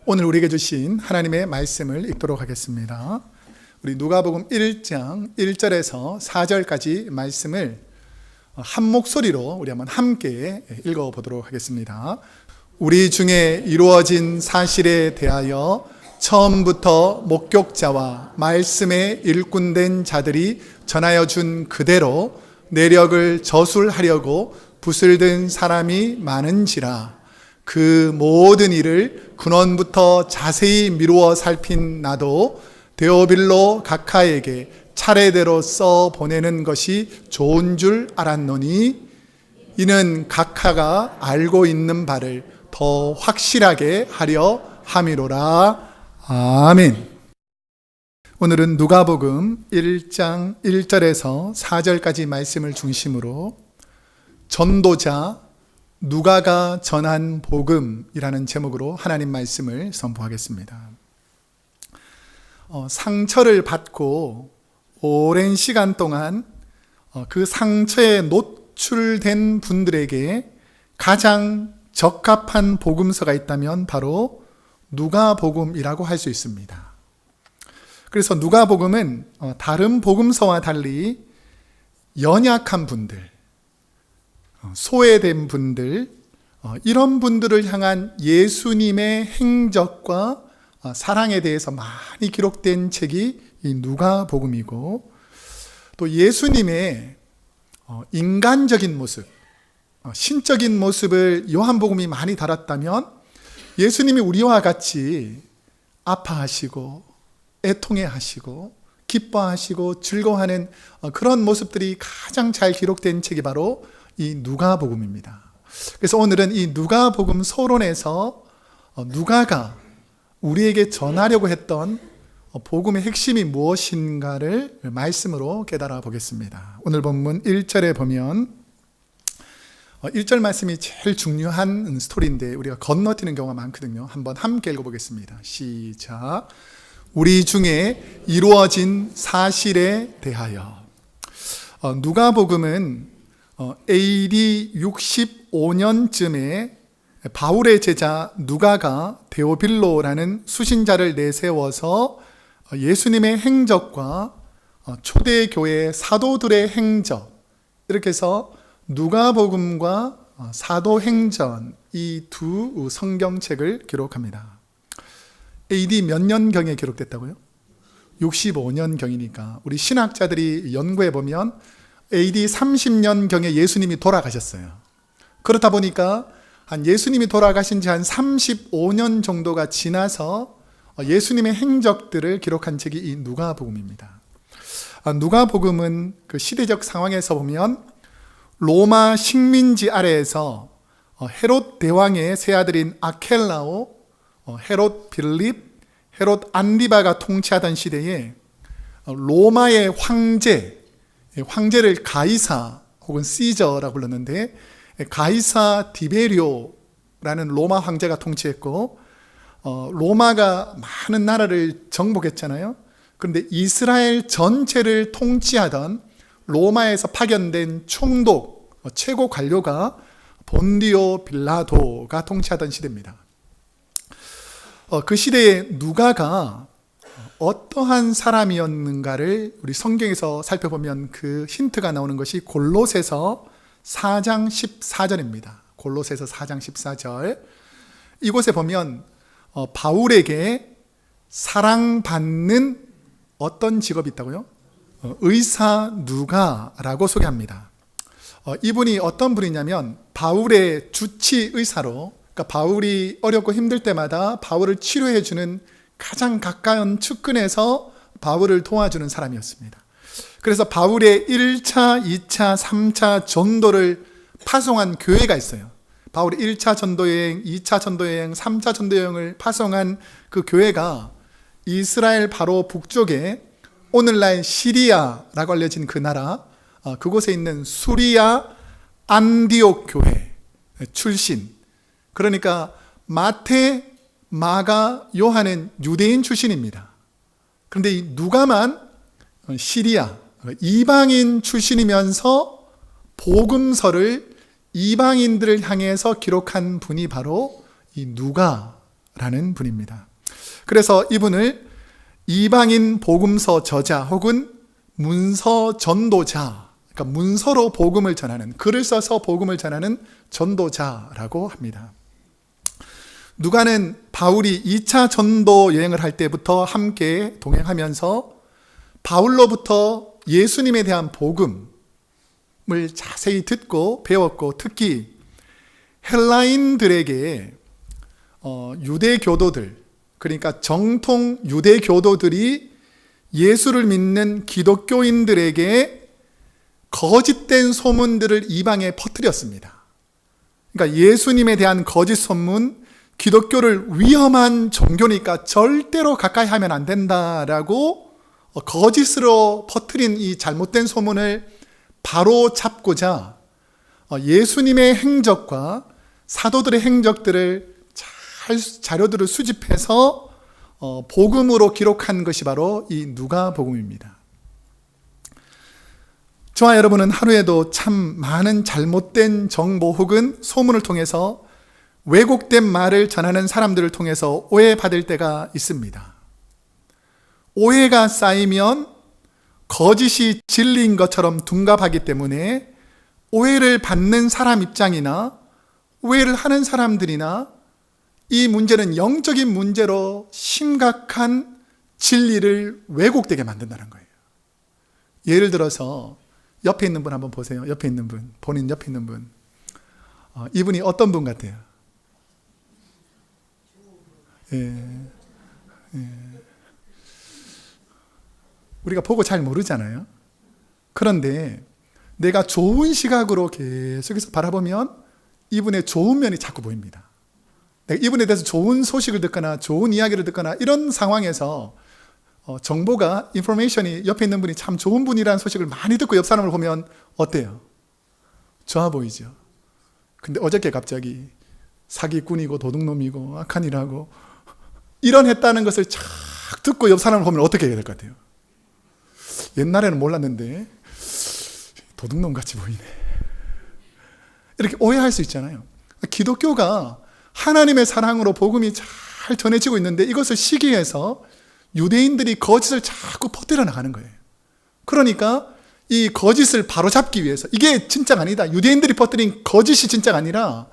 오늘 우리에게 주신 하나님의 말씀을 읽도록 하겠습니다. 우리 누가복음 1장 1절에서 4절까지 말씀을 한 목소리로 우리 한번 함께 읽어보도록 하겠습니다. 우리 중에 이루어진 사실에 대하여 처음부터 목격자와 말씀에 일꾼된 자들이 전하여 준 그대로 내력을 저술하려고 붓을 든 사람이 많은지라. 그 모든 일을 근원부터 자세히 미루어 살핀 나도 데오빌로 각하에게 차례대로 써 보내는 것이 좋은 줄 알았노니 이는 각하가 알고 있는 바를 더 확실하게 하려 함이로라. 아멘. 오늘은 누가복음 1장 1절에서 4절까지 말씀을 중심으로 전도자 누가가 전한 복음이라는 제목으로 하나님 말씀을 선포하겠습니다. 상처를 받고 오랜 시간 동안 그 상처에 노출된 분들에게 가장 적합한 복음서가 있다면 바로 누가복음이라고 할 수 있습니다. 그래서 누가복음은 다른 복음서와 달리 연약한 분들, 소외된 분들, 이런 분들을 향한 예수님의 행적과 사랑에 대해서 많이 기록된 책이 이 누가복음이고, 또 예수님의 인간적인 모습, 신적인 모습을 요한복음이 많이 다뤘다면 예수님이 우리와 같이 아파하시고 애통해하시고 기뻐하시고 즐거워하는 그런 모습들이 가장 잘 기록된 책이 바로 이 누가복음입니다. 그래서 오늘은 이 누가복음 서론에서 누가가 우리에게 전하려고 했던 복음의 핵심이 무엇인가를 말씀으로 깨달아 보겠습니다. 오늘 본문 1절에 보면 1절 말씀이 제일 중요한 스토리인데 우리가 건너뛰는 경우가 많거든요. 한번 함께 읽어보겠습니다. 시작. 우리 중에 이루어진 사실에 대하여. 누가복음은 AD 65년쯤에 바울의 제자 누가가 데오빌로라는 수신자를 내세워서 예수님의 행적과 초대교회 사도들의 행적, 이렇게 해서 누가복음과 사도행전, 이 두 성경책을 기록합니다. AD 몇 년경에 기록됐다고요? 65년경이니까 우리 신학자들이 연구해 보면 AD 30년경에 예수님이 돌아가셨어요. 그렇다 보니까 한 예수님이 돌아가신 지 한 35년 정도가 지나서 예수님의 행적들을 기록한 책이 이 누가복음입니다. 누가복음은 그 시대적 상황에서 보면 로마 식민지 아래에서 헤롯 대왕의 세 아들인 아켈라오, 헤롯 빌립, 헤롯 안디바가 통치하던 시대에 로마의 황제를 가이사 혹은 시저라고 불렀는데, 가이사 디베리오라는 로마 황제가 통치했고, 로마가 많은 나라를 정복했잖아요. 그런데 이스라엘 전체를 통치하던 로마에서 파견된 총독, 최고 관료가 본디오 빌라도가 통치하던 시대입니다. 그 시대에 누가가 어떠한 사람이었는가를 우리 성경에서 살펴보면 그 힌트가 나오는 것이 골로새서 4장 14절입니다. 골로새서 4장 14절. 이곳에 보면 바울에게 사랑받는 어떤 직업이 있다고요? 의사 누가라고 소개합니다. 이분이 어떤 분이냐면 바울의 주치 의사로, 그러니까 바울이 어렵고 힘들 때마다 바울을 치료해 주는 가장 가까운 측근에서 바울을 도와주는 사람이었습니다. 그래서 바울의 1차, 2차, 3차 전도를 파송한 교회가 있어요. 바울의 1차 전도여행, 2차 전도여행, 3차 전도여행을 파송한 그 교회가 이스라엘 바로 북쪽에 오늘날 시리아라고 알려진 그 나라, 그곳에 있는 수리아 안디옥 교회 출신. 그러니까 마태, 마가, 요한은 유대인 출신입니다. 그런데 이 누가만 시리아, 이방인 출신이면서 복음서를 이방인들을 향해서 기록한 분이 바로 이 누가 누가라는 분입니다. 그래서 이분을 이방인 복음서 저자 혹은 문서 전도자, 그러니까 문서로 복음을 전하는, 글을 써서 복음을 전하는 전도자라고 합니다. 누가는 바울이 2차 전도 여행을 할 때부터 함께 동행하면서 바울로부터 예수님에 대한 복음을 자세히 듣고 배웠고, 특히 헬라인들에게 유대 교도들, 그러니까 정통 유대 교도들이 예수를 믿는 기독교인들에게 거짓된 소문들을 이방에 퍼뜨렸습니다. 그러니까 예수님에 대한 거짓 소문, 기독교를 위험한 종교니까 절대로 가까이 하면 안 된다라고 거짓으로 퍼뜨린 이 잘못된 소문을 바로 잡고자 예수님의 행적과 사도들의 행적들을 자료들을 수집해서 복음으로 기록한 것이 바로 이 누가복음입니다. 저와 여러분은 하루에도 참 많은 잘못된 정보 혹은 소문을 통해서 왜곡된 말을 전하는 사람들을 통해서 오해받을 때가 있습니다. 오해가 쌓이면 거짓이 진리인 것처럼 둔갑하기 때문에 오해를 받는 사람 입장이나 오해를 하는 사람들이나 이 문제는 영적인 문제로 심각한 진리를 왜곡되게 만든다는 거예요. 예를 들어서 옆에 있는 분 한번 보세요. 옆에 있는 분, 본인 옆에 있는 분. 이분이 어떤 분 같아요? 우리가 보고 잘 모르잖아요. 그런데 내가 좋은 시각으로 계속해서 바라보면 이분의 좋은 면이 자꾸 보입니다. 내가 이분에 대해서 좋은 소식을 듣거나 좋은 이야기를 듣거나 이런 상황에서 정보가, 인포메이션이 옆에 있는 분이 참 좋은 분이라는 소식을 많이 듣고 옆 사람을 보면 어때요? 좋아 보이죠? 근데 어저께 갑자기 사기꾼이고 도둑놈이고 악한 일하고 이런 했다는 것을 착 듣고 옆 사람을 보면 어떻게 해야 될 것 같아요? 옛날에는 몰랐는데 도둑놈 같이 보이네. 이렇게 오해할 수 있잖아요. 기독교가 하나님의 사랑으로 복음이 잘 전해지고 있는데 이것을 시기해서 유대인들이 거짓을 자꾸 퍼뜨려 나가는 거예요. 그러니까 이 거짓을 바로잡기 위해서, 이게 진짜가 아니다, 유대인들이 퍼뜨린 거짓이 진짜가 아니라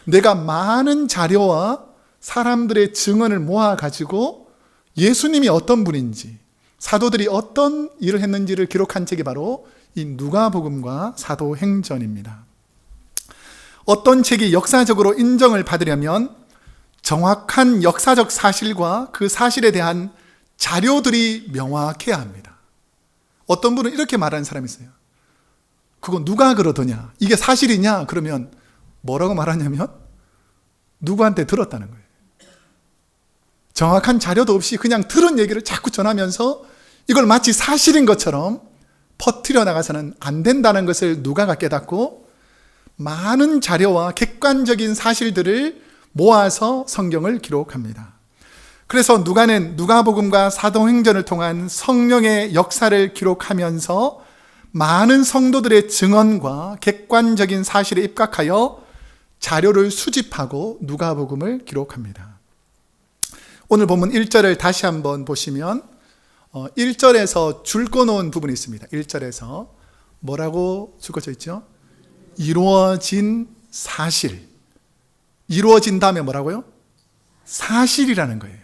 내가 많은 자료와 사람들의 증언을 모아가지고 예수님이 어떤 분인지, 사도들이 어떤 일을 했는지를 기록한 책이 바로 이 누가복음과 사도행전입니다. 어떤 책이 역사적으로 인정을 받으려면 정확한 역사적 사실과 그 사실에 대한 자료들이 명확해야 합니다. 어떤 분은 이렇게 말하는 사람이 있어요. 그거 누가 그러더냐? 이게 사실이냐? 그러면 뭐라고 말하냐면 누구한테 들었다는 거예요. 정확한 자료도 없이 그냥 들은 얘기를 자꾸 전하면서 이걸 마치 사실인 것처럼 퍼뜨려 나가서는 안 된다는 것을 누가가 깨닫고 많은 자료와 객관적인 사실들을 모아서 성경을 기록합니다. 그래서 누가는 누가복음과 사도행전을 통한 성령의 역사를 기록하면서 많은 성도들의 증언과 객관적인 사실에 입각하여 자료를 수집하고 누가복음을 기록합니다. 오늘 본문 1절을 다시 한번 보시면 1절에서 줄 꺼놓은 부분이 있습니다. 1절에서 뭐라고 줄 꺼져 있죠? 이루어진 사실. 이루어진 다음에 뭐라고요? 사실이라는 거예요.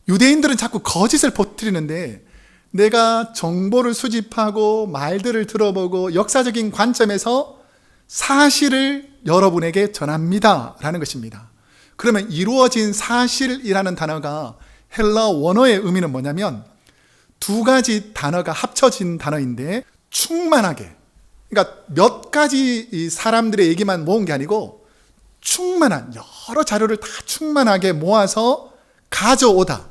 유대인들은 자꾸 거짓을 퍼뜨리는데 내가 정보를 수집하고 말들을 들어보고 역사적인 관점에서 사실을 여러분에게 전합니다 라는 것입니다. 그러면 이루어진 사실이라는 단어가 헬라 원어의 의미는 뭐냐면 두 가지 단어가 합쳐진 단어인데 충만하게, 그러니까 몇 가지 이 사람들의 얘기만 모은 게 아니고 충만한 여러 자료를 다 충만하게 모아서 가져오다,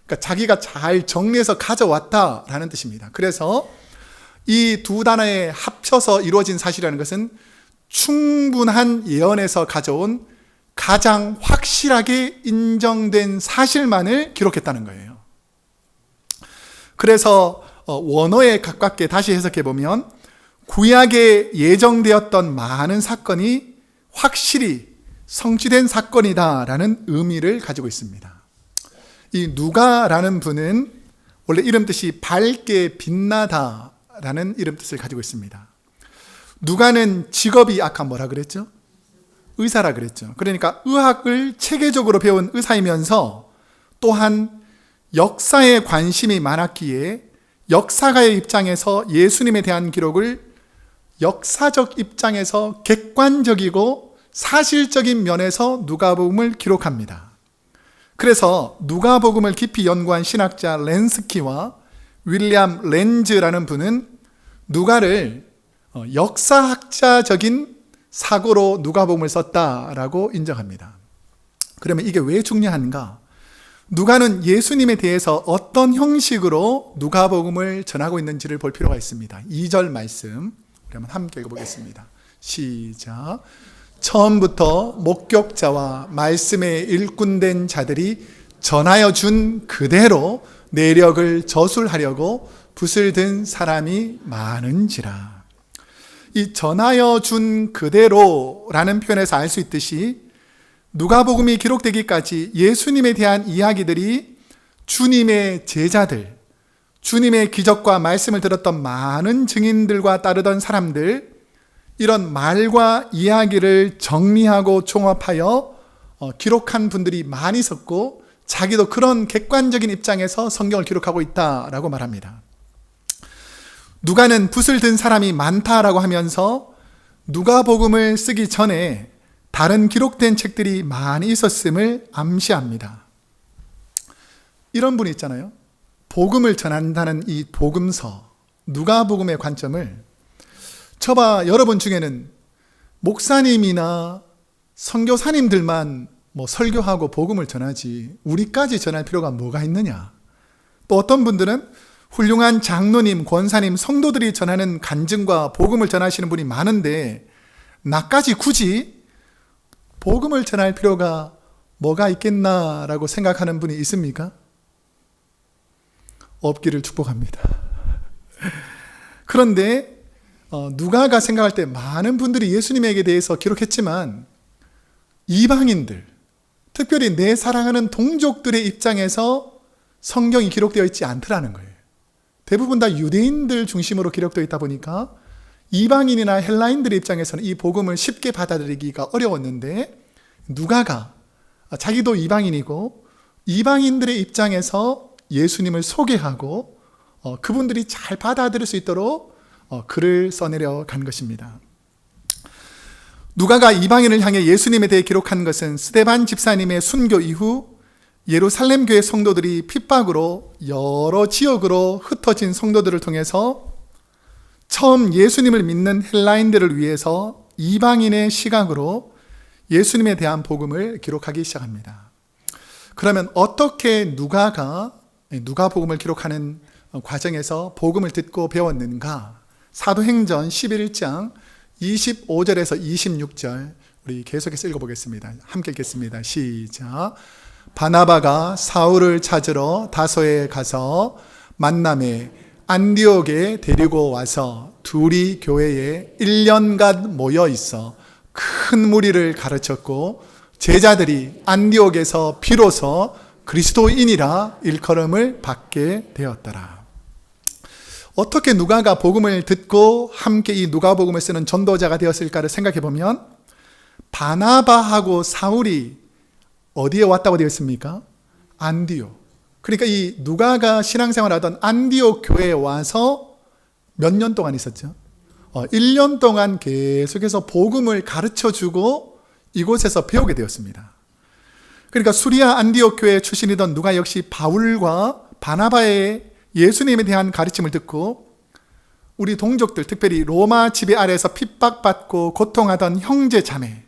그러니까 자기가 잘 정리해서 가져왔다라는 뜻입니다. 그래서 이 두 단어에 합쳐서 이루어진 사실이라는 것은 충분한 예언에서 가져온 가장 확실하게 인정된 사실만을 기록했다는 거예요. 그래서 원어에 가깝게 다시 해석해 보면 구약에 예정되었던 많은 사건이 확실히 성취된 사건이다라는 의미를 가지고 있습니다. 이 누가라는 분은 원래 이름 뜻이 밝게 빛나다라는 이름 뜻을 가지고 있습니다. 누가는 직업이 아까 뭐라 그랬죠? 의사라 그랬죠. 그러니까 의학을 체계적으로 배운 의사이면서 또한 역사에 관심이 많았기에 역사가의 입장에서 예수님에 대한 기록을 역사적 입장에서 객관적이고 사실적인 면에서 누가복음을 기록합니다. 그래서 누가복음을 깊이 연구한 신학자 렌스키와 윌리엄 렌즈라는 분은 누가를 역사학자적인 사고로 누가복음을 썼다라고 인정합니다. 그러면 이게 왜 중요한가? 누가는 예수님에 대해서 어떤 형식으로 누가복음을 전하고 있는지를 볼 필요가 있습니다. 2절 말씀 그러면 함께 읽어보겠습니다. 시작. 처음부터 목격자와 말씀에 일꾼된 자들이 전하여 준 그대로 내력을 저술하려고 붓을 든 사람이 많은지라. 이 전하여 준 그대로라는 표현에서 알 수 있듯이 누가복음이 기록되기까지 예수님에 대한 이야기들이 주님의 제자들, 주님의 기적과 말씀을 들었던 많은 증인들과 따르던 사람들, 이런 말과 이야기를 정리하고 종합하여 기록한 분들이 많이 있었고 자기도 그런 객관적인 입장에서 성경을 기록하고 있다라고 말합니다. 누가는 붓을 든 사람이 많다라고 하면서 누가복음을 쓰기 전에 다른 기록된 책들이 많이 있었음을 암시합니다. 이런 분이 있잖아요. 복음을 전한다는 이 복음서, 누가복음의 관점을 저봐 여러분 중에는 목사님이나 선교사님들만 설교하고 복음을 전하지 우리까지 전할 필요가 뭐가 있느냐. 또 어떤 분들은 훌륭한 장로님, 권사님, 성도들이 전하는 간증과 복음을 전하시는 분이 많은데 나까지 굳이 복음을 전할 필요가 뭐가 있겠나라고 생각하는 분이 있습니까? 없기를 축복합니다. 그런데 누가가 생각할 때 많은 분들이 예수님에게 대해서 기록했지만 이방인들, 특별히 내 사랑하는 동족들의 입장에서 성경이 기록되어 있지 않더라는 거예요. 대부분 다 유대인들 중심으로 기록되어 있다 보니까 이방인이나 헬라인들의 입장에서는 이 복음을 쉽게 받아들이기가 어려웠는데 누가가 자기도 이방인이고 이방인들의 입장에서 예수님을 소개하고 그분들이 잘 받아들일 수 있도록 글을 써내려 간 것입니다. 누가가 이방인을 향해 예수님에 대해 기록한 것은 스데반 집사님의 순교 이후 예루살렘 교회 성도들이 핍박으로 여러 지역으로 흩어진 성도들을 통해서 처음 예수님을 믿는 헬라인들을 위해서 이방인의 시각으로 예수님에 대한 복음을 기록하기 시작합니다. 그러면 어떻게 누가가 누가복음을 기록하는 과정에서 복음을 듣고 배웠는가? 사도행전 11장 25절에서 26절 우리 계속해서 읽어보겠습니다. 함께 읽겠습니다. 시작. 바나바가 사울을 찾으러 다소에 가서 만남에 안디옥에 데리고 와서 둘이 교회에 1년간 모여 있어 큰 무리를 가르쳤고 제자들이 안디옥에서 비로소 그리스도인이라 일컬음을 받게 되었더라. 어떻게 누가가 복음을 듣고 함께 이 누가복음을 쓰는 전도자가 되었을까를 생각해 보면 바나바하고 사울이 어디에 왔다고 되어 있습니까? 안디옥. 그러니까 이 누가가 신앙생활하던 안디옥 교회에 와서 몇 년 동안 있었죠? 1년 동안 계속해서 복음을 가르쳐주고 이곳에서 배우게 되었습니다. 그러니까 수리아 안디옥 교회 출신이던 누가 역시 바울과 바나바의 예수님에 대한 가르침을 듣고 우리 동족들, 특별히 로마 지배 아래에서 핍박받고 고통하던 형제 자매,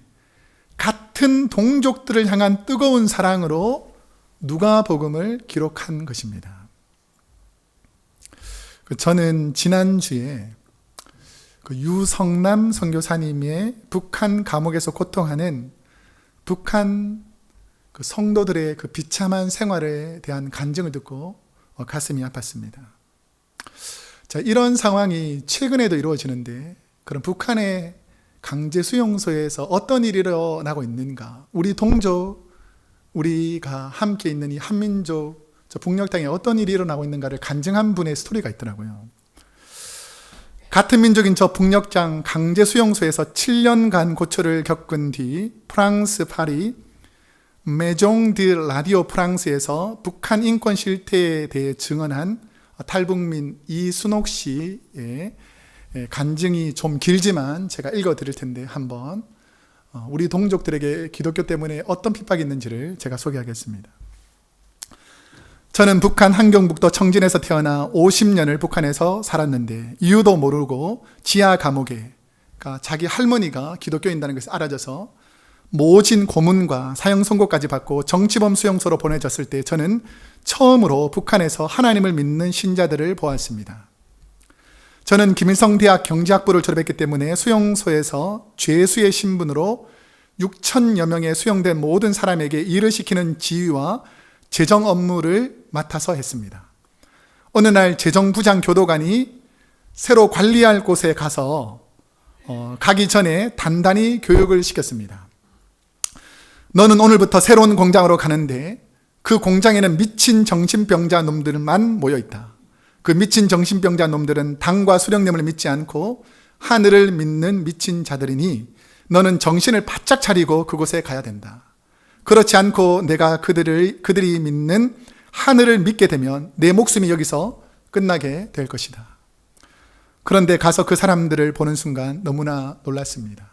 같은 동족들을 향한 뜨거운 사랑으로 누가복음을 기록한 것입니다. 저는 지난주에 유성남 선교사님의 북한 감옥에서 고통하는 북한 성도들의 그 비참한 생활에 대한 간증을 듣고 가슴이 아팠습니다. 자, 이런 상황이 최근에도 이루어지는데 그럼 북한의 강제 수용소에서 어떤 일이 일어나고 있는가? 우리 동족, 우리가 함께 있는 이 한민족, 저 북녘 땅에 어떤 일이 일어나고 있는가를 간증한 분의 스토리가 있더라고요. 같은 민족인 저 북녘 땅 강제 수용소에서 7년간 고초를 겪은 뒤 프랑스 파리 메종 드 라디오 프랑스에서 북한 인권 실태에 대해 증언한 탈북민 이순옥 씨의 간증이 좀 길지만 제가 읽어드릴 텐데 한번 우리 동족들에게 기독교 때문에 어떤 핍박이 있는지를 제가 소개하겠습니다. 저는 북한 함경북도 청진에서 태어나 50년을 북한에서 살았는데 이유도 모르고 지하 감옥에, 그러니까 자기 할머니가 기독교인이라는 것을 알아져서 모진 고문과 사형 선고까지 받고 정치범 수용소로 보내졌을 때 저는 처음으로 북한에서 하나님을 믿는 신자들을 보았습니다. 저는 김일성 대학 경제학부를 졸업했기 때문에 수용소에서 죄수의 신분으로 6천여 명의 수용된 모든 사람에게 일을 시키는 지휘와 재정 업무를 맡아서 했습니다. 어느 날 재정부장 교도관이 새로 관리할 곳에 가서 가기 전에 단단히 교육을 시켰습니다. 너는 오늘부터 새로운 공장으로 가는데 그 공장에는 미친 정신병자 놈들만 모여있다. 그 미친 정신병자 놈들은 당과 수령님을 믿지 않고 하늘을 믿는 미친 자들이니 너는 정신을 바짝 차리고 그곳에 가야 된다. 그렇지 않고 내가 그들이 믿는 하늘을 믿게 되면 내 목숨이 여기서 끝나게 될 것이다. 그런데 가서 그 사람들을 보는 순간 너무나 놀랐습니다.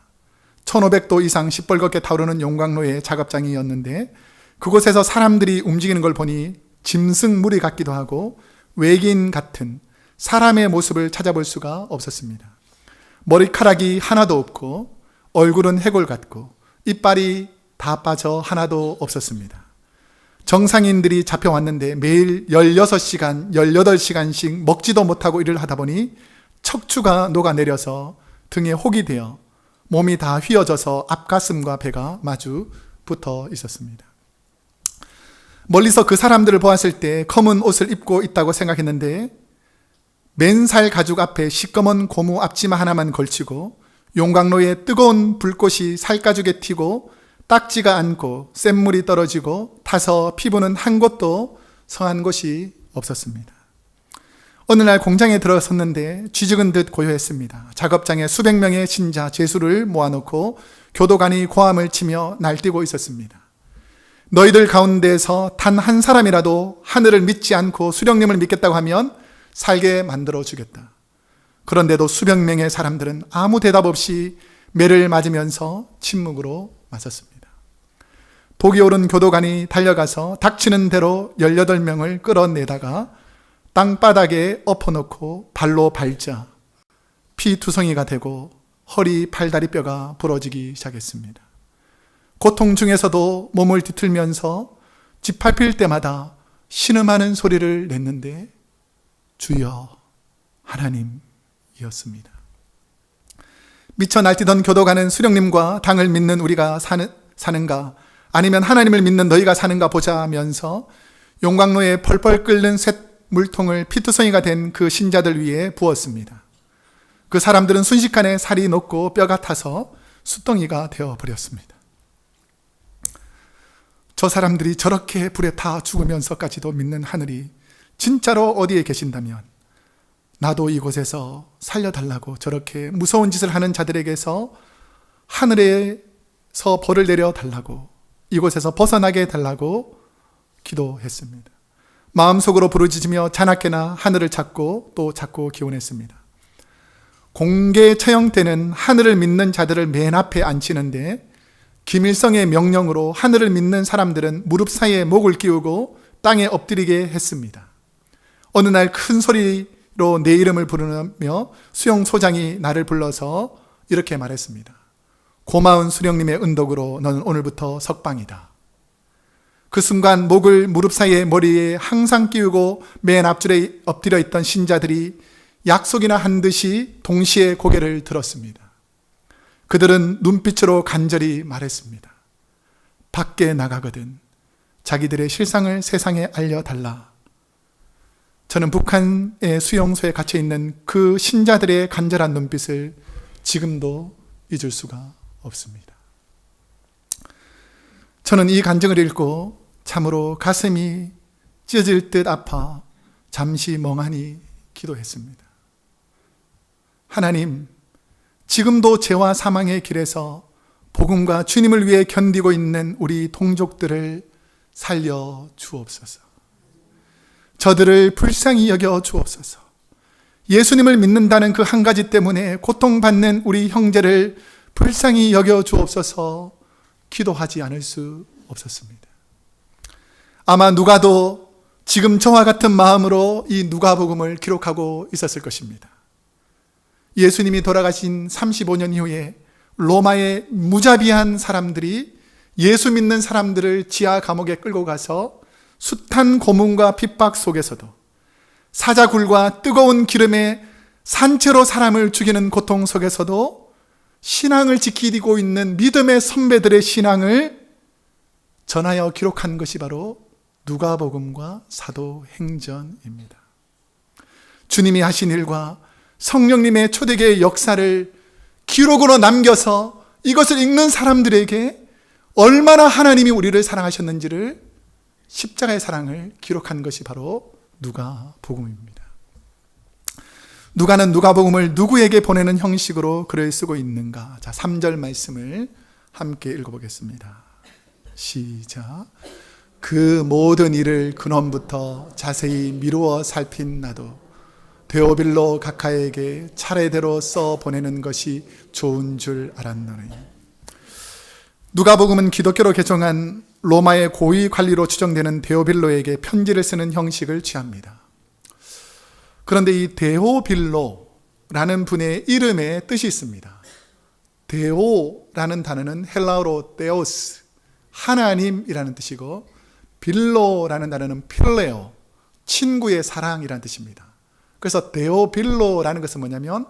1500도 이상 시뻘겋게 타오르는 용광로의 작업장이었는데 그곳에서 사람들이 움직이는 걸 보니 짐승 무리 같기도 하고 외계인 같은 사람의 모습을 찾아볼 수가 없었습니다. 머리카락이 하나도 없고 얼굴은 해골 같고 이빨이 다 빠져 하나도 없었습니다. 정상인들이 잡혀왔는데 매일 16시간, 18시간씩 먹지도 못하고 일을 하다 보니 척추가 녹아내려서 등에 혹이 되어 몸이 다 휘어져서 앞가슴과 배가 마주 붙어 있었습니다. 멀리서 그 사람들을 보았을 때 검은 옷을 입고 있다고 생각했는데 맨살 가죽 앞에 시꺼먼 고무 앞치마 하나만 걸치고 용광로에 뜨거운 불꽃이 살가죽에 튀고 딱지가 않고 샘물이 떨어지고 타서 피부는 한 곳도 성한 곳이 없었습니다. 어느 날 공장에 들어섰는데 쥐죽은 듯 고요했습니다. 작업장에 수백 명의 신자 죄수를 모아놓고 교도관이 고함을 치며 날뛰고 있었습니다. 너희들 가운데서 단 한 사람이라도 하늘을 믿지 않고 수령님을 믿겠다고 하면 살게 만들어 주겠다. 그런데도 수백 명의 사람들은 아무 대답 없이 매를 맞으면서 침묵으로 맞섰습니다. 복이 오른 교도관이 달려가서 닥치는 대로 18명을 끌어내다가 땅바닥에 엎어놓고 발로 밟자 피투성이가 되고 허리, 팔다리 뼈가 부러지기 시작했습니다. 고통 중에서도 몸을 뒤틀면서 짓밟힐 때마다 신음하는 소리를 냈는데 주여 하나님이었습니다. 미쳐 날뛰던 교도관은 수령님과 당을 믿는 우리가 사는가 아니면 하나님을 믿는 너희가 사는가 보자면서 용광로에 펄펄 끓는 쇳 물통을 피투성이가 된 그 신자들 위에 부었습니다. 그 사람들은 순식간에 살이 녹고 뼈가 타서 숯덩이가 되어버렸습니다. 저 사람들이 저렇게 불에 타 죽으면서까지도 믿는 하늘이 진짜로 어디에 계신다면 나도 이곳에서 살려달라고 저렇게 무서운 짓을 하는 자들에게서 하늘에서 벌을 내려 달라고 이곳에서 벗어나게 해달라고 기도했습니다. 마음속으로 부르짖으며 자나깨나 하늘을 찾고 또 찾고 기원했습니다. 공개 처형 때는 하늘을 믿는 자들을 맨 앞에 앉히는데 김일성의 명령으로 하늘을 믿는 사람들은 무릎 사이에 목을 끼우고 땅에 엎드리게 했습니다. 어느 날 큰 소리로 내 이름을 부르며 수용소장이 나를 불러서 이렇게 말했습니다. 고마운 수령님의 은덕으로 너는 오늘부터 석방이다. 그 순간 목을 무릎 사이에 머리에 항상 끼우고 맨 앞줄에 엎드려 있던 신자들이 약속이나 한 듯이 동시에 고개를 들었습니다. 그들은 눈빛으로 간절히 말했습니다. 밖에 나가거든 자기들의 실상을 세상에 알려달라. 저는 북한의 수용소에 갇혀 있는 그 신자들의 간절한 눈빛을 지금도 잊을 수가 없습니다. 저는 이 간증을 읽고 참으로 가슴이 찢어질 듯 아파 잠시 멍하니 기도했습니다. 하나님, 지금도 죄와 사망의 길에서 복음과 주님을 위해 견디고 있는 우리 동족들을 살려 주옵소서. 저들을 불쌍히 여겨 주옵소서. 예수님을 믿는다는 그 한 가지 때문에 고통받는 우리 형제를 불쌍히 여겨 주옵소서. 기도하지 않을 수 없었습니다. 아마 누가도 지금 저와 같은 마음으로 이 누가복음을 기록하고 있었을 것입니다. 예수님이 돌아가신 35년 이후에 로마의 무자비한 사람들이 예수 믿는 사람들을 지하 감옥에 끌고 가서 숱한 고문과 핍박 속에서도 사자굴과 뜨거운 기름에 산채로 사람을 죽이는 고통 속에서도 신앙을 지키고 있는 믿음의 선배들의 신앙을 전하여 기록한 것이 바로 누가복음과 사도행전입니다. 주님이 하신 일과 성령님의 초대교회의 역사를 기록으로 남겨서 이것을 읽는 사람들에게 얼마나 하나님이 우리를 사랑하셨는지를, 십자가의 사랑을 기록한 것이 바로 누가복음입니다. 누가는 누가복음을 누구에게 보내는 형식으로 글을 쓰고 있는가? 자, 3절 말씀을 함께 읽어보겠습니다. 시작. 그 모든 일을 근원부터 자세히 미루어 살핀 나도 데오빌로 각하에게 차례대로 써 보내는 것이 좋은 줄 알았노니. 누가복음은 기독교로 개종한 로마의 고위 관리로 추정되는 데오빌로에게 편지를 쓰는 형식을 취합니다. 그런데 이 데오빌로라는 분의 이름에 뜻이 있습니다. 데오라는 단어는 헬라어로 데오스, 하나님이라는 뜻이고, 빌로라는 단어는 필레오, 친구의 사랑이라는 뜻입니다. 그래서 데오빌로라는 것은 뭐냐면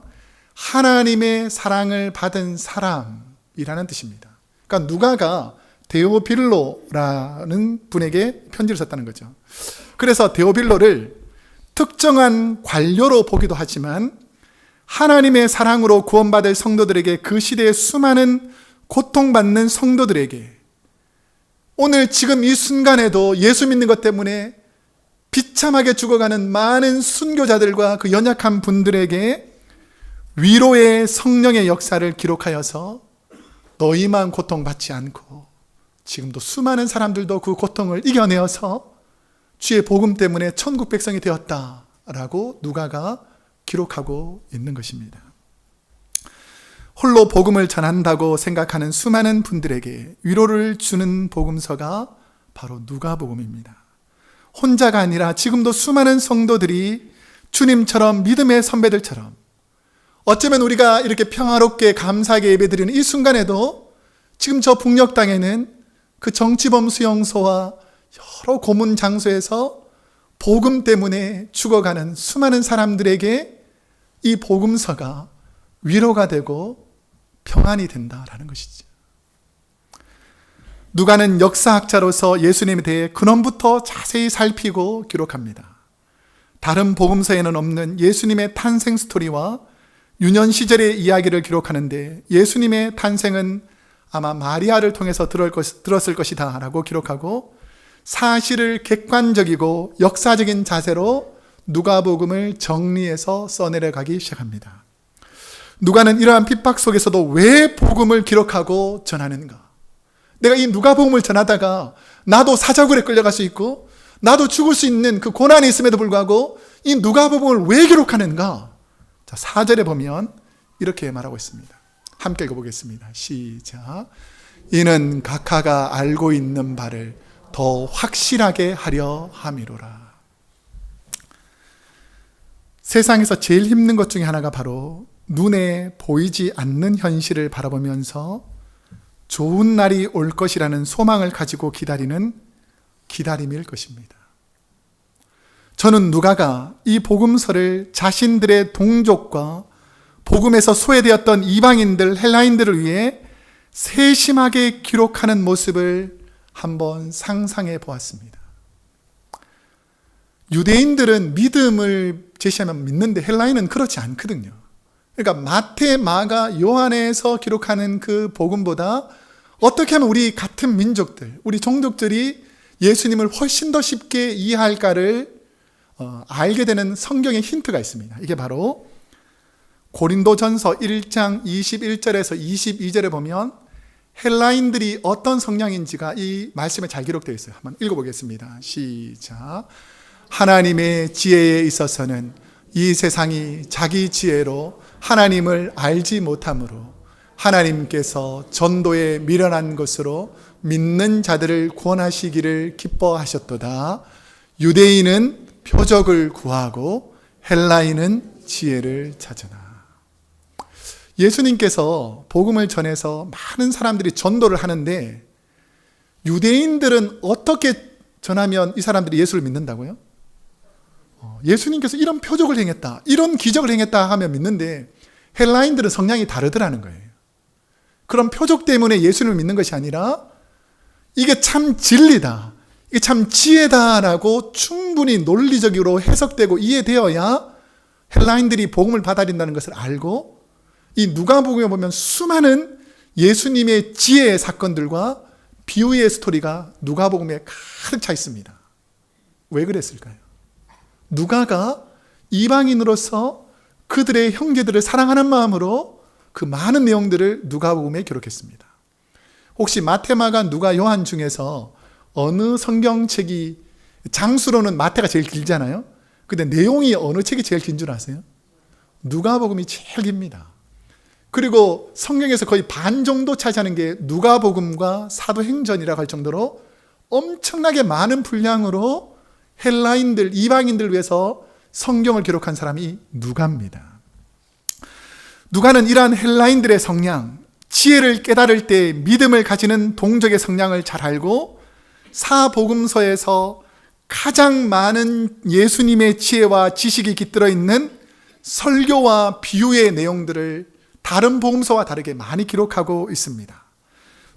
하나님의 사랑을 받은 사람이라는 뜻입니다. 그러니까 누가가 데오빌로라는 분에게 편지를 썼다는 거죠. 그래서 데오빌로를 특정한 관료로 보기도 하지만 하나님의 사랑으로 구원받을 성도들에게, 그 시대의 수많은 고통받는 성도들에게, 오늘 지금 이 순간에도 예수 믿는 것 때문에 비참하게 죽어가는 많은 순교자들과 그 연약한 분들에게 위로의 성령의 역사를 기록하여서 너희만 고통받지 않고 지금도 수많은 사람들도 그 고통을 이겨내어서 주의 복음 때문에 천국 백성이 되었다라고 누가가 기록하고 있는 것입니다. 홀로 복음을 전한다고 생각하는 수많은 분들에게 위로를 주는 복음서가 바로 누가복음입니다. 혼자가 아니라 지금도 수많은 성도들이 주님처럼, 믿음의 선배들처럼, 어쩌면 우리가 이렇게 평화롭게 감사하게 예배드리는 이 순간에도 지금 저 북녘 땅에는 그 정치범 수용소와 여러 고문 장소에서 복음 때문에 죽어가는 수많은 사람들에게 이 복음서가 위로가 되고 평안이 된다라는 것이죠. 누가는 역사학자로서 예수님에 대해 근원부터 자세히 살피고 기록합니다. 다른 복음서에는 없는 예수님의 탄생 스토리와 유년 시절의 이야기를 기록하는데, 예수님의 탄생은 아마 마리아를 통해서 들었을 것이다 라고 기록하고, 사실을 객관적이고 역사적인 자세로 누가복음을 정리해서 써내려가기 시작합니다. 누가는 이러한 핍박 속에서도 왜 복음을 기록하고 전하는가? 내가 이 누가복음을 전하다가 나도 사자굴에 끌려갈 수 있고 나도 죽을 수 있는 그 고난이 있음에도 불구하고 이 누가복음을 왜 기록하는가? 자, 4절에 보면 이렇게 말하고 있습니다. 함께 읽어보겠습니다. 시작. 이는 각하가 알고 있는 바를 더 확실하게 하려 함이로라. 세상에서 제일 힘든 것 중에 하나가 바로 눈에 보이지 않는 현실을 바라보면서 좋은 날이 올 것이라는 소망을 가지고 기다리는 기다림일 것입니다. 저는 누가가 이 복음서를 자신들의 동족과 복음에서 소외되었던 이방인들, 헬라인들을 위해 세심하게 기록하는 모습을 한번 상상해 보았습니다. 유대인들은 믿음을 제시하면 믿는데 헬라인은 그렇지 않거든요. 그러니까 마태, 마가, 요한에서 기록하는 그 복음보다 어떻게 하면 우리 같은 민족들, 우리 종족들이 예수님을 훨씬 더 쉽게 이해할까를 알게 되는 성경의 힌트가 있습니다. 이게 바로 고린도전서 1장 21절에서 22절에 보면 헬라인들이 어떤 성향인지가 이 말씀에 잘 기록되어 있어요. 한번 읽어보겠습니다. 시작. 하나님의 지혜에 있어서는 이 세상이 자기 지혜로 하나님을 알지 못하므로 하나님께서 전도에 미련한 것으로 믿는 자들을 구원하시기를 기뻐하셨도다. 유대인은 표적을 구하고 헬라인은 지혜를 찾으나. 예수님께서 복음을 전해서 많은 사람들이 전도를 하는데 유대인들은 어떻게 전하면 이 사람들이 예수를 믿는다고요? 예수님께서 이런 표적을 행했다, 이런 기적을 행했다 하면 믿는데 헬라인들은 성향이 다르더라는 거예요. 그런 표적 때문에 예수님을 믿는 것이 아니라 이게 참 진리다, 이게 참 지혜다라고 충분히 논리적으로 해석되고 이해되어야 헬라인들이 복음을 받아들인다는 것을 알고, 이 누가복음에 보면 수많은 예수님의 지혜의 사건들과 비유의 스토리가 누가복음에 가득 차 있습니다. 왜 그랬을까요? 누가가 이방인으로서 그들의 형제들을 사랑하는 마음으로 그 많은 내용들을 누가복음에 기록했습니다. 혹시 마태, 마가, 누가, 요한 중에서 어느 성경책이, 장수로는 마태가 제일 길잖아요. 근데 내용이 어느 책이 제일 긴 줄 아세요? 누가복음이 제일 깁니다. 그리고 성경에서 거의 반 정도 차지하는 게 누가복음과 사도행전이라고 할 정도로 엄청나게 많은 분량으로 헬라인들, 이방인들 위해서 성경을 기록한 사람이 누가입니다. 누가는 이러한 헬라인들의 성향, 지혜를 깨달을 때 믿음을 가지는 동족의 성향을 잘 알고 사복음서에서 가장 많은 예수님의 지혜와 지식이 깃들어 있는 설교와 비유의 내용들을 다른 복음서와 다르게 많이 기록하고 있습니다.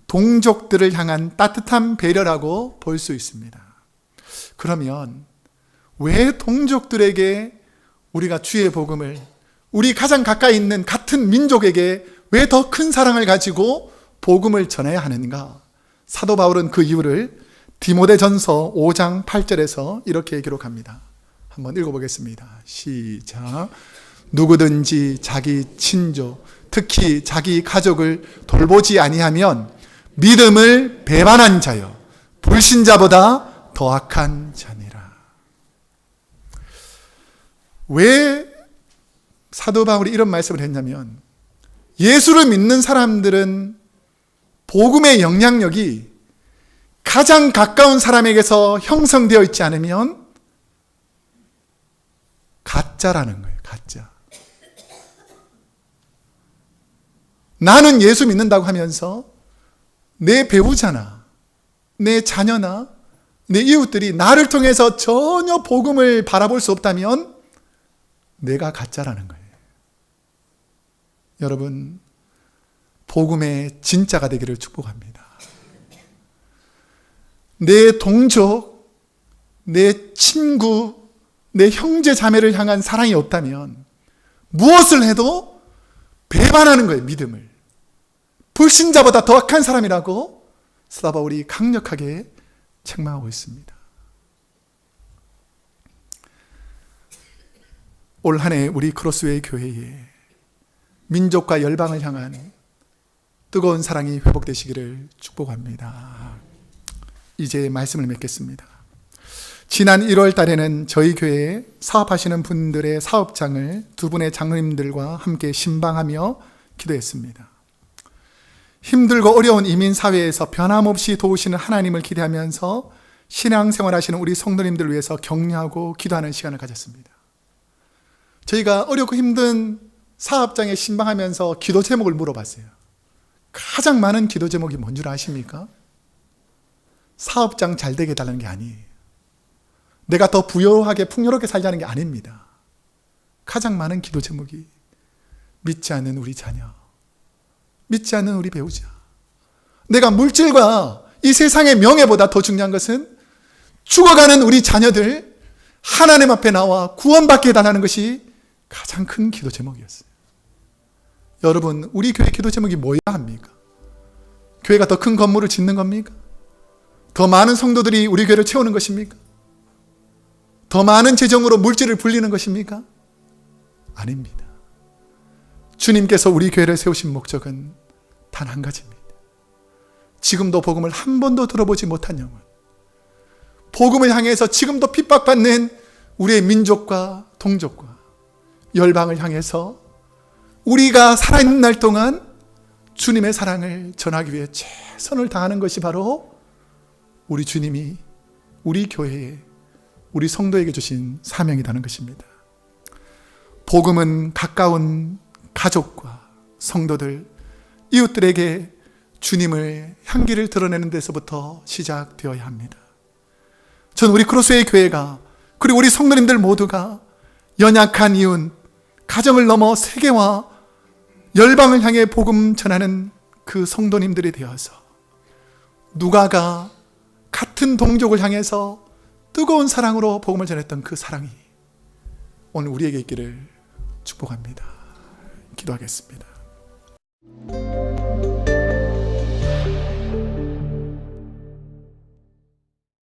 동족들을 향한 따뜻한 배려라고 볼 수 있습니다. 그러면 왜 동족들에게 우리가 주의 복음을, 우리 가장 가까이 있는 같은 민족에게 왜 더 큰 사랑을 가지고 복음을 전해야 하는가? 사도 바울은 그 이유를 디모데전서 5장 8절에서 이렇게 기록합니다. 한번 읽어보겠습니다. 시작. 누구든지 자기 친족, 특히 자기 가족을 돌보지 아니하면 믿음을 배반한 자요, 불신자보다 더 악한 자니라. 왜 사도 바울이 이런 말씀을 했냐면, 예수를 믿는 사람들은 복음의 영향력이 가장 가까운 사람에게서 형성되어 있지 않으면 가짜라는 거예요. 가짜. 나는 예수 믿는다고 하면서 내 배우자나 내 자녀나 내 이웃들이 나를 통해서 전혀 복음을 바라볼 수 없다면 내가 가짜라는 거예요. 여러분, 복음의 진짜가 되기를 축복합니다. 내 동족, 내 친구, 내 형제 자매를 향한 사랑이 없다면 무엇을 해도 배반하는 거예요. 믿음을. 불신자보다 더 악한 사람이라고 사도 바울이 강력하게 책망하고 있습니다. 올 한 해 우리 크로스웨이 교회에 민족과 열방을 향한 뜨거운 사랑이 회복되시기를 축복합니다. 이제 말씀을 맺겠습니다. 지난 1월 달에는 저희 교회에 사업하시는 분들의 사업장을 두 분의 장로님들과 함께 신방하며 기도했습니다. 힘들고 어려운 이민 사회에서 변함없이 도우시는 하나님을 기대하면서 신앙생활 하시는 우리 성도님들을 위해서 격려하고 기도하는 시간을 가졌습니다. 저희가 어렵고 힘든 사업장에 신방하면서 기도 제목을 물어봤어요. 가장 많은 기도 제목이 뭔 줄 아십니까? 사업장 잘 되게 해달라는 게 아니에요. 내가 더 부유하게 풍요롭게 살자는 게 아닙니다. 가장 많은 기도 제목이 믿지 않는 우리 자녀, 믿지 않는 우리 배우자, 내가 물질과 이 세상의 명예보다 더 중요한 것은 죽어가는 우리 자녀들 하나님 앞에 나와 구원받게 해달라는 것이 가장 큰 기도 제목이었어요. 여러분, 우리 교회 기도 제목이 뭐여야 합니까? 교회가 더 큰 건물을 짓는 겁니까? 더 많은 성도들이 우리 교회를 채우는 것입니까? 더 많은 재정으로 물질을 불리는 것입니까? 아닙니다. 주님께서 우리 교회를 세우신 목적은 단 한 가지입니다. 지금도 복음을 한 번도 들어보지 못한 영혼, 복음을 향해서 지금도 핍박받는 우리의 민족과 동족과 열방을 향해서 우리가 살아있는 날 동안 주님의 사랑을 전하기 위해 최선을 다하는 것이 바로 우리 주님이 우리 교회에, 우리 성도에게 주신 사명이라는 것입니다. 복음은 가까운 가족과 성도들, 이웃들에게 주님을 향기를 드러내는 데서부터 시작되어야 합니다. 저는 우리 크로스웨이 교회가, 그리고 우리 성도님들 모두가 연약한 이웃, 가정을 넘어 세계와 열방을 향해 복음 전하는 그 성도님들이 되어서 누가가 같은 동족을 향해서 뜨거운 사랑으로 복음을 전했던 그 사랑이 오늘 우리에게 있기를 축복합니다. 기도하겠습니다.